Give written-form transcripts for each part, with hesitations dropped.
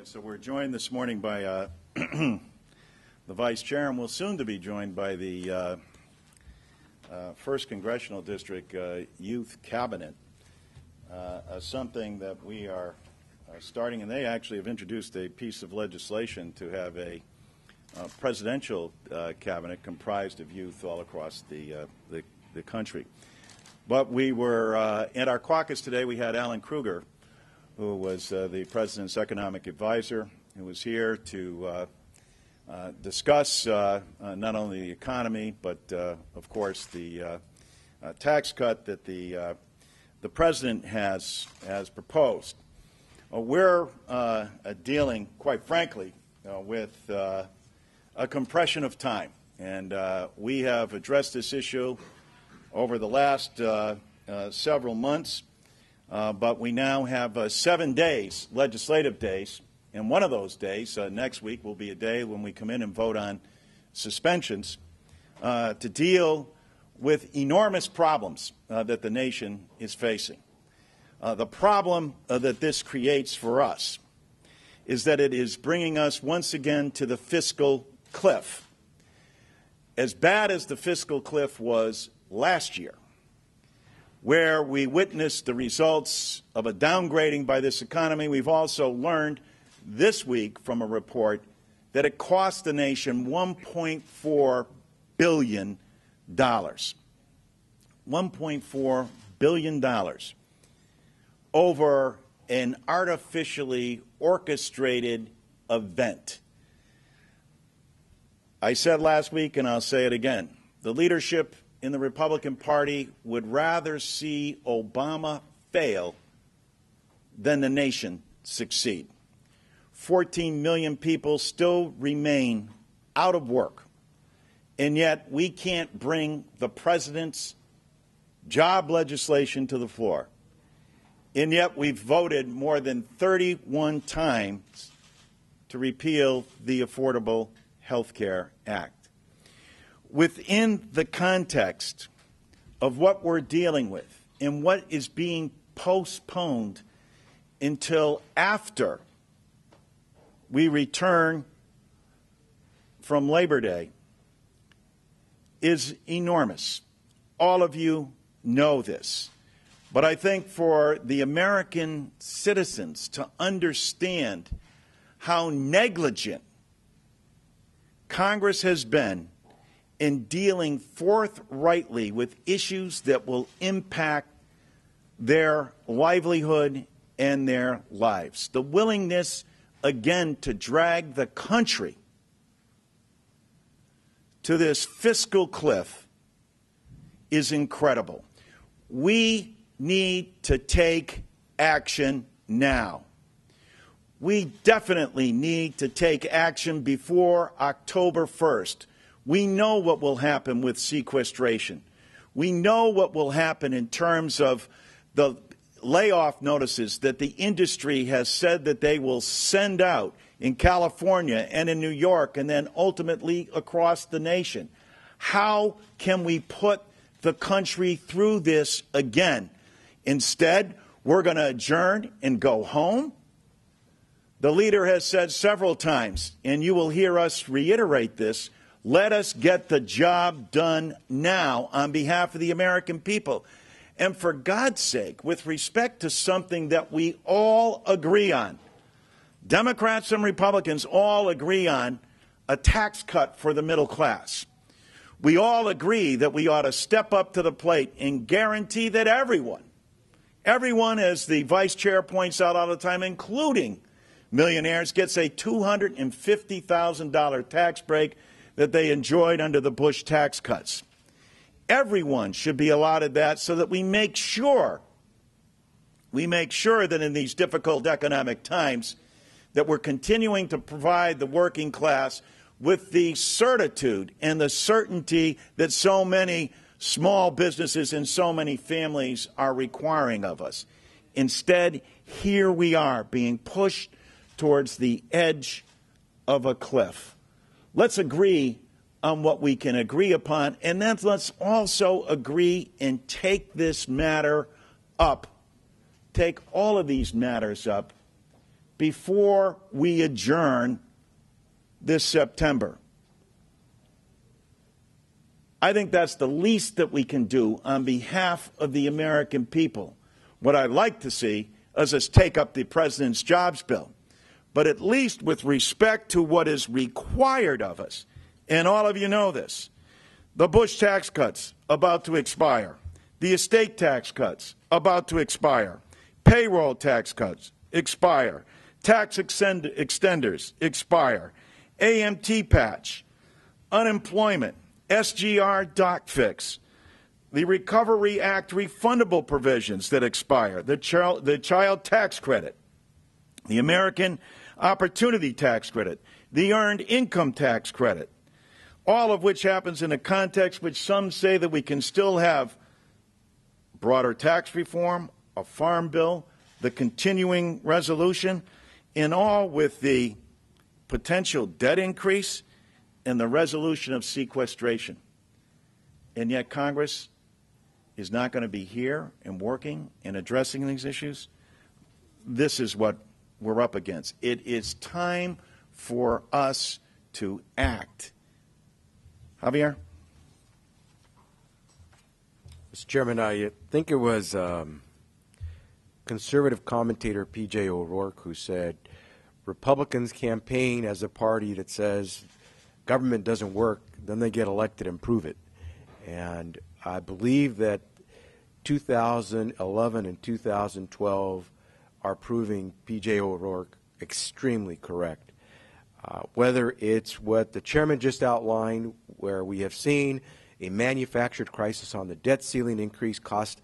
So we're joined this morning by the Vice Chair, and we'll soon to be joined by the 1st Congressional District Youth Cabinet, something that we are starting, and they actually have introduced a piece of legislation to have a presidential cabinet comprised of youth all across the country. But we were, at our caucus today, we had Alan Krueger, who was the President's economic advisor, who was here to discuss not only the economy, but of course the tax cut that the President has proposed. We're dealing, quite frankly, with a compression of time, and we have addressed this issue over the last several months. But we now have 7 days, legislative days, and one of those days, next week, will be a day when we come in and vote on suspensions to deal with enormous problems that the nation is facing. The problem that this creates for us is that it is bringing us once again to the fiscal cliff. As bad as the fiscal cliff was last year, where we witnessed the results of a downgrading by this economy, we've also learned this week from a report that it cost the nation $1.4 billion. $1.4 billion over an artificially orchestrated event. I said last week, and I'll say it again, the leadership in the Republican Party would rather see Obama fail than the nation succeed. 14 million people still remain out of work, and yet we can't bring the President's job legislation to the floor. And yet we've voted more than 31 times to repeal the Affordable Health Care Act. Within the context of what we're dealing with and what is being postponed until after we return from Labor Day is enormous. All of you know this. But I think for the American citizens to understand how negligent Congress has been in dealing forthrightly with issues that will impact their livelihood and their lives. The willingness, again, to drag the country to this fiscal cliff is incredible. We need to take action now. We definitely need to take action before October 1st. We know what will happen with sequestration. We know what will happen in terms of the layoff notices that the industry has said that they will send out in California and in New York and then ultimately across the nation. How can we put the country through this again? Instead, we're going to adjourn and go home. The leader has said several times, and you will hear us reiterate this, let us get the job done now on behalf of the American people. And for God's sake, with respect to something that we all agree on, Democrats and Republicans all agree on a tax cut for the middle class. We all agree that we ought to step up to the plate and guarantee that everyone, as the Vice Chair points out all the time, including millionaires, gets a $250,000 tax break that they enjoyed under the Bush tax cuts. Everyone should be allotted that so that we make sure that in these difficult economic times that we're continuing to provide the working class with the certitude and the certainty that so many small businesses and so many families are requiring of us. Instead, here we are being pushed towards the edge of a cliff. Let's agree on what we can agree upon, and then let's also agree and take this matter up, take all of these matters up before we adjourn this September. I think that's the least that we can do on behalf of the American people. What I'd like to see is us take up the President's jobs bill, but at least with respect to what is required of us, and all of you know this, the Bush tax cuts about to expire, the estate tax cuts about to expire, payroll tax cuts expire, tax extenders expire, AMT patch, unemployment, SGR doc fix, the Recovery Act refundable provisions that expire, the child tax credit, the American Opportunity Tax Credit, the Earned Income Tax Credit, all of which happens in a context which some say that we can still have broader tax reform, a farm bill, the continuing resolution, and all with the potential debt increase and the resolution of sequestration. And yet Congress is not going to be here and working and addressing these issues. This is what we're up against. It is time for us to act. Javier? Mr. Chairman, I think it was conservative commentator P.J. O'Rourke who said, Republicans campaign as a party that says government doesn't work, then they get elected and prove it. And I believe that 2011 and 2012 are proving P.J. O'Rourke extremely correct. Whether it's what the chairman just outlined, where we have seen a manufactured crisis on the debt ceiling increase cost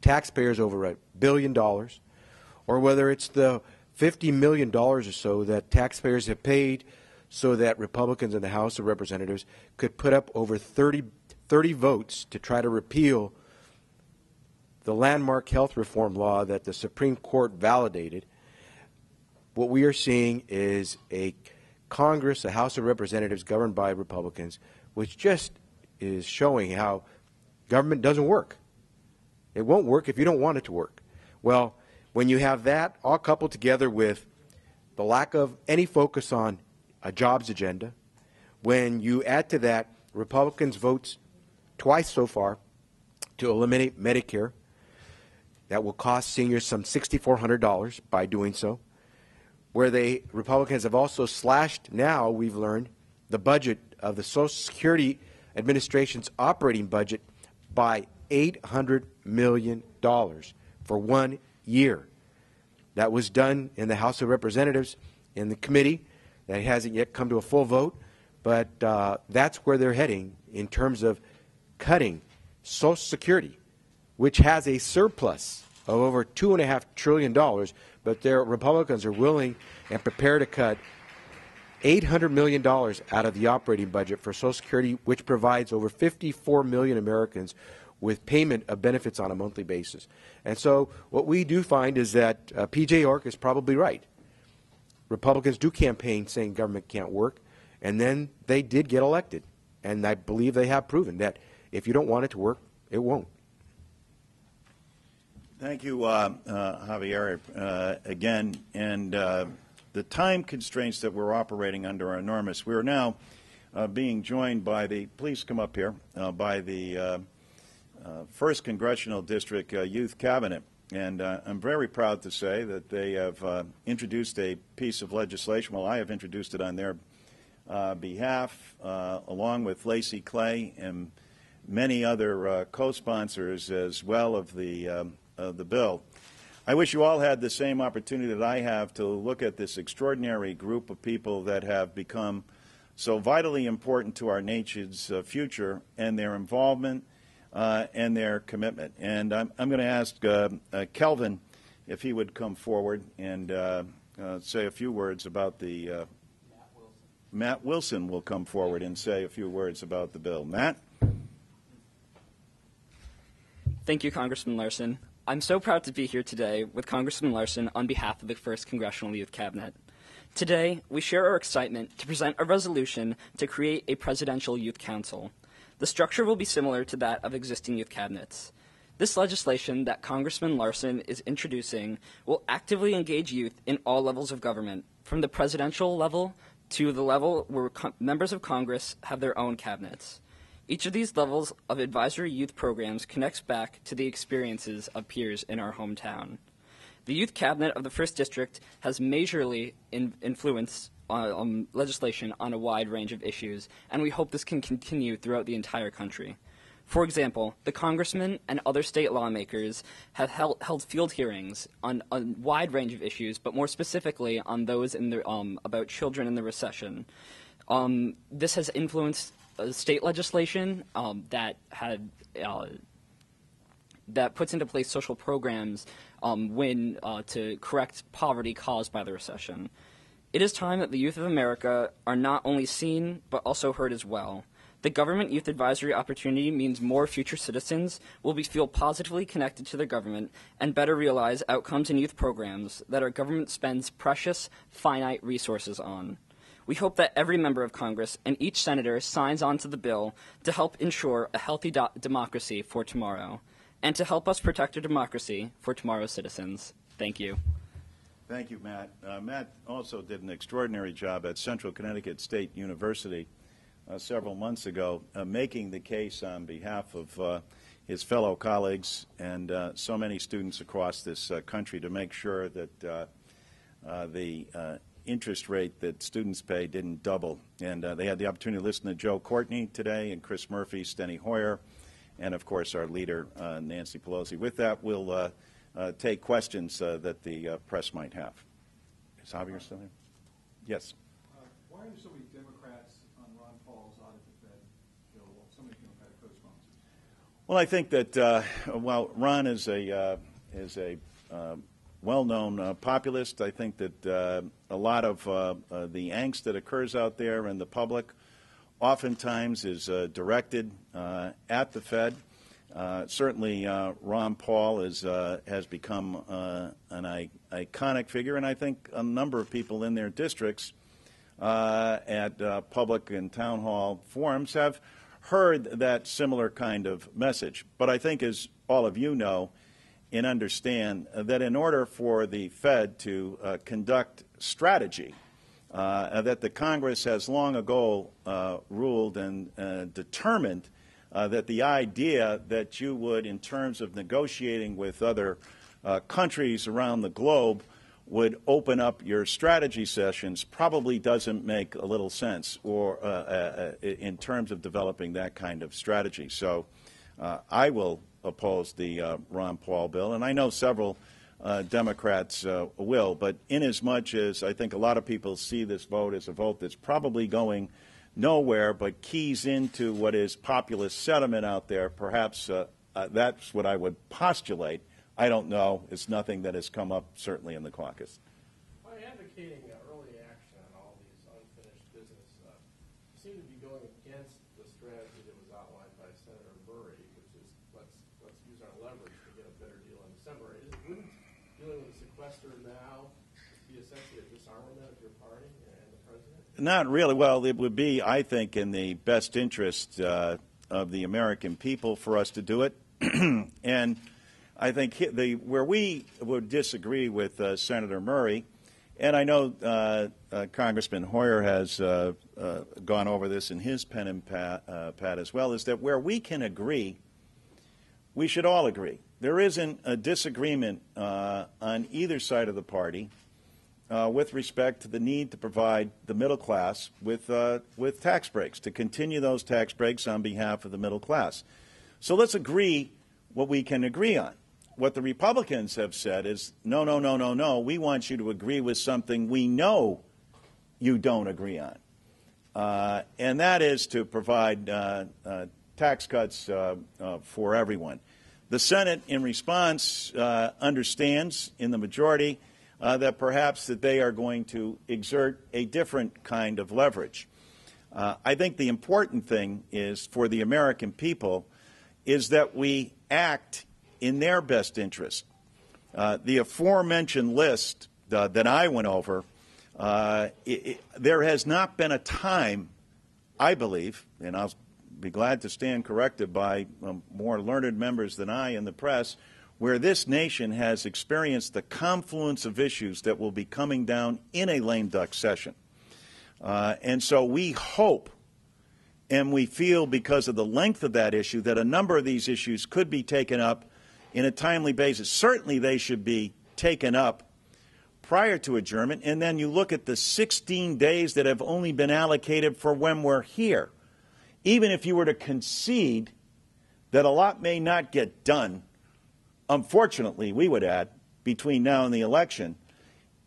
taxpayers over $1 billion, or whether it's the $50 million or so that taxpayers have paid so that Republicans in the House of Representatives could put up over 30 votes to try to repeal the landmark health reform law that the Supreme Court validated. What we are seeing is a Congress, a House of Representatives governed by Republicans, which just is showing how government doesn't work. It won't work if you don't want it to work. Well, when you have that all coupled together with the lack of any focus on a jobs agenda, when you add to that Republicans' votes twice so far to eliminate Medicare, that will cost seniors some $6,400 by doing so, where Republicans have also slashed, now we've learned, the budget of the Social Security Administration's operating budget by $800 million for 1 year. That was done in the House of Representatives in the committee. That hasn't yet come to a full vote, but that's where they're heading in terms of cutting Social Security, which has a surplus of over $2.5 trillion, but their Republicans are willing and prepared to cut $800 million out of the operating budget for Social Security, which provides over 54 million Americans with payment of benefits on a monthly basis. And so what we do find is that P.J. O'Rourke is probably right. Republicans do campaign saying government can't work, and then they did get elected. And I believe they have proven that if you don't want it to work, it won't. Thank you, Javier, again. And the time constraints that we're operating under are enormous. We are now being joined by the, please come up here, by the 1st Congressional District Youth Cabinet. And I'm very proud to say that they have introduced a piece of legislation. Well, I have introduced it on their behalf, along with Lacey Clay and many other co-sponsors as well of the bill. I wish you all had the same opportunity that I have to look at this extraordinary group of people that have become so vitally important to our nation's future, and their involvement and their commitment. And I'm going to ask Kelvin if he would come forward and say a few words about the Matt Wilson will come forward and say a few words about the bill. Matt? Thank you, Congressman Larson. I'm so proud to be here today with Congressman Larson on behalf of the 1st Congressional Youth Cabinet. Today, we share our excitement to present a resolution to create a presidential youth council. The structure will be similar to that of existing youth cabinets. This legislation that Congressman Larson is introducing will actively engage youth in all levels of government, from the presidential level to the level where members of Congress have their own cabinets. Each of these levels of advisory youth programs connects back to the experiences of peers in our hometown. The Youth Cabinet of the 1st District has majorly influenced legislation on a wide range of issues, and we hope this can continue throughout the entire country. For example, the congressmen and other state lawmakers have held field hearings on a wide range of issues, but more specifically on those in the, about children in the recession. This has influenced state legislation that puts into place social programs to correct poverty caused by the recession. It is time that the youth of America are not only seen, but also heard as well. The Government Youth Advisory opportunity means more future citizens will feel positively connected to their government and better realize outcomes in youth programs that our government spends precious, finite resources on. We hope that every member of Congress and each senator signs on to the bill to help ensure a healthy democracy for tomorrow, and to help us protect our democracy for tomorrow's citizens. Thank you. Thank you, Matt. Matt also did an extraordinary job at Central Connecticut State University several months ago, making the case on behalf of his fellow colleagues and so many students across this country to make sure that the interest rate that students pay didn't double. And they had the opportunity to listen to Joe Courtney today and Chris Murphy, Steny Hoyer, and of course our leader, Nancy Pelosi. With that, we'll take questions that the press might have. Is Javier still here? Yes. Why are there so many Democrats on Ron Paul's audit the Fed bill, while so many Democratic co-sponsors? Well, I think that while Ron is a well-known populist, I think that a lot of the angst that occurs out there in the public oftentimes is directed at the Fed. Certainly, Ron Paul has become an iconic figure, and I think a number of people in their districts at public and town hall forums have heard that similar kind of message. But I think, as all of you know and understand, that in order for the Fed to conduct strategy, that the Congress has long ago ruled and determined that the idea that you would, in terms of negotiating with other countries around the globe, would open up your strategy sessions probably doesn't make a little sense or in terms of developing that kind of strategy. So I will oppose the Ron Paul bill, and I know several Democrats will, but inasmuch as I think a lot of people see this vote as a vote that's probably going nowhere but keys into what is populist sentiment out there, perhaps that's what I would postulate. I don't know. It's nothing that has come up, certainly, in the caucus. By advocating early action on all these unfinished business, you seem to be going against the strategy that was outlined by Senator Murray, which is let's use our leverage to get a better deal in December. Wouldn't dealing with the sequester now be essentially a disarmament of your party and the president? Not really. Well, it would be, I think, in the best interest of the American people for us to do it. And I think where we would disagree with Senator Murray, and I know Congressman Hoyer has gone over this in his pen and pad as well, is that where we can agree, we should all agree. There isn't a disagreement on either side of the party with respect to the need to provide the middle class with tax breaks, to continue those tax breaks on behalf of the middle class. So let's agree what we can agree on. What the Republicans have said is, no, no, no, no, no, we want you to agree with something we know you don't agree on. And that is to provide tax cuts for everyone. The Senate, in response, understands in the majority that perhaps that they are going to exert a different kind of leverage. I think the important thing is for the American people is that we act in their best interest. The aforementioned list that I went over, there has not been a time, I believe, and I'll be glad to stand corrected by more learned members than I in the press, where this nation has experienced the confluence of issues that will be coming down in a lame duck session. And so we hope and we feel, because of the length of that issue, that a number of these issues could be taken up in a timely basis. Certainly they should be taken up prior to adjournment, and then you look at the 16 days that have only been allocated for when we're here. Even if you were to concede that a lot may not get done, unfortunately, we would add, between now and the election,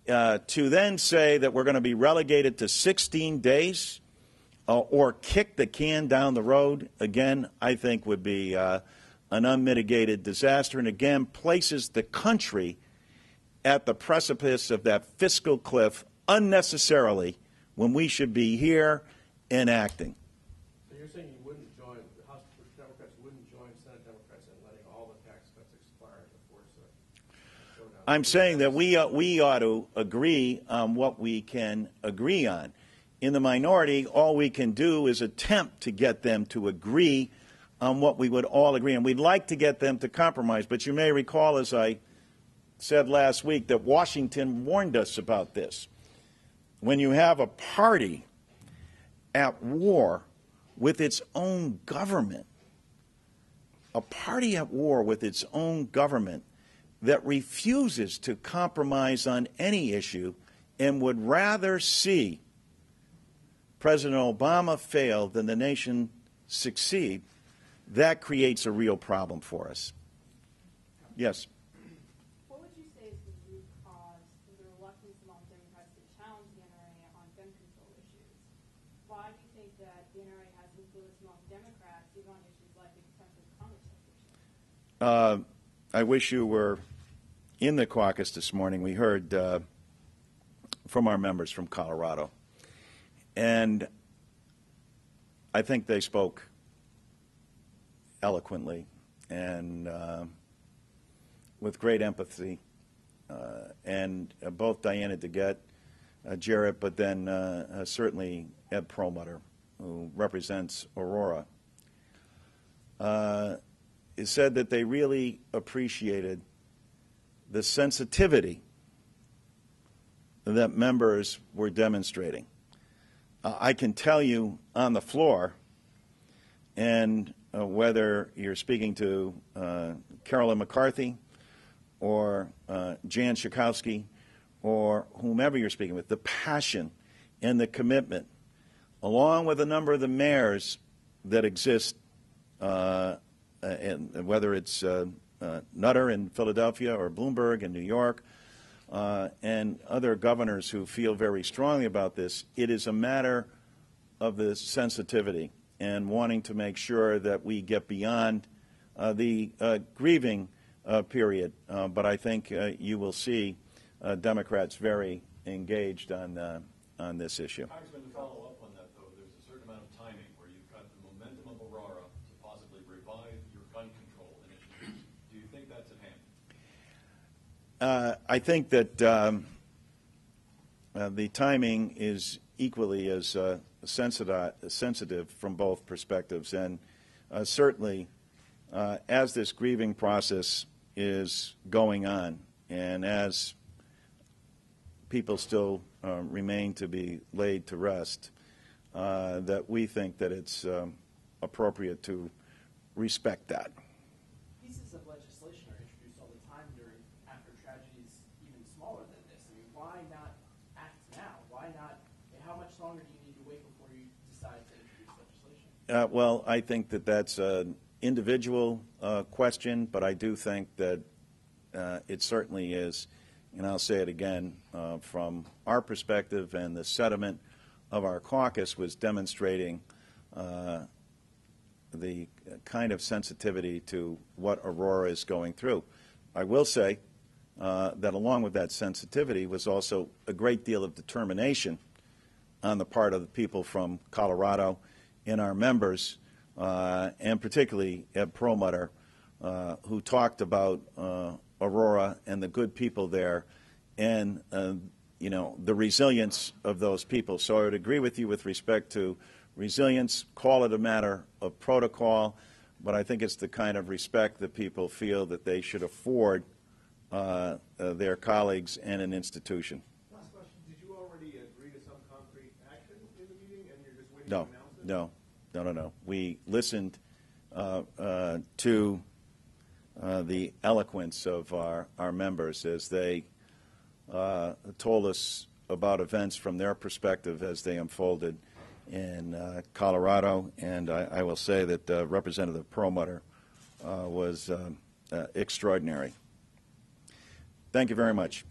to then say that we're going to be relegated to 16 days or kick the can down the road, again, I think would be an unmitigated disaster, and again places the country at the precipice of that fiscal cliff unnecessarily when we should be here enacting. So you're saying you wouldn't join, the House Democrats wouldn't join Senate Democrats in letting all the tax cuts expire to force a showdown? I'm saying that we ought to agree on what we can agree on. In the minority, all we can do is attempt to get them to agree on what we would all agree on. We'd like to get them to compromise, but you may recall, as I said last week, that Washington warned us about this. When you have a party at war with its own government, a party at war with its own government that refuses to compromise on any issue and would rather see President Obama fail than the nation succeed, that creates a real problem for us. Yes? What would you say is the root cause of the reluctance among Democrats to challenge the NRA on gun control issues? Why do you think that the NRA has influence among Democrats even on issues like the potential Congress separation? I wish you were in the caucus this morning. We heard from our members from Colorado. And I think they spoke eloquently and with great empathy. And both Diana DeGette, Jarrett, but then certainly Ed Perlmutter, who represents Aurora, said that they really appreciated the sensitivity that members were demonstrating. I can tell you on the floor, and whether you're speaking to Carolyn McCarthy or Jan Schakowsky or whomever you're speaking with, the passion and the commitment, along with a number of the mayors that exist, and whether it's Nutter in Philadelphia or Bloomberg in New York, and other governors who feel very strongly about this, it is a matter of the sensitivity and wanting to make sure that we get beyond the grieving period. But I think you will see Democrats very engaged on this issue. Congressman, to follow up on that, though, there's a certain amount of timing where you've got the momentum of Aurora to possibly revive your gun control initiatives. Do you think that's at hand? I think that the timing is equally as sensitive from both perspectives, and certainly as this grieving process is going on and as people still remain to be laid to rest, that we think that it's appropriate to respect that. Pieces of legislation are introduced all the time after tragedies even smaller than this. I mean, why not act now? Why not? How much longer do you need to wait before you decide to introduce legislation? Well, I think that that's an individual question, but I do think that it certainly is, and I'll say it again, from our perspective, and the sentiment of our caucus was demonstrating the kind of sensitivity to what Aurora is going through. I will say that along with that sensitivity was also a great deal of determination on the part of the people from Colorado and our members, and particularly Ed Perlmutter, who talked about Aurora and the good people there and, the resilience of those people. So I would agree with you with respect to resilience, call it a matter of protocol, but I think it's the kind of respect that people feel that they should afford their colleagues and an institution. Last question. Did you already agree to some concrete action in the meeting, and you're just waiting No, to announce it? no. We listened to the eloquence of our members as they told us about events from their perspective as they unfolded in Colorado, and I will say that Representative Perlmutter was extraordinary. Thank you very much.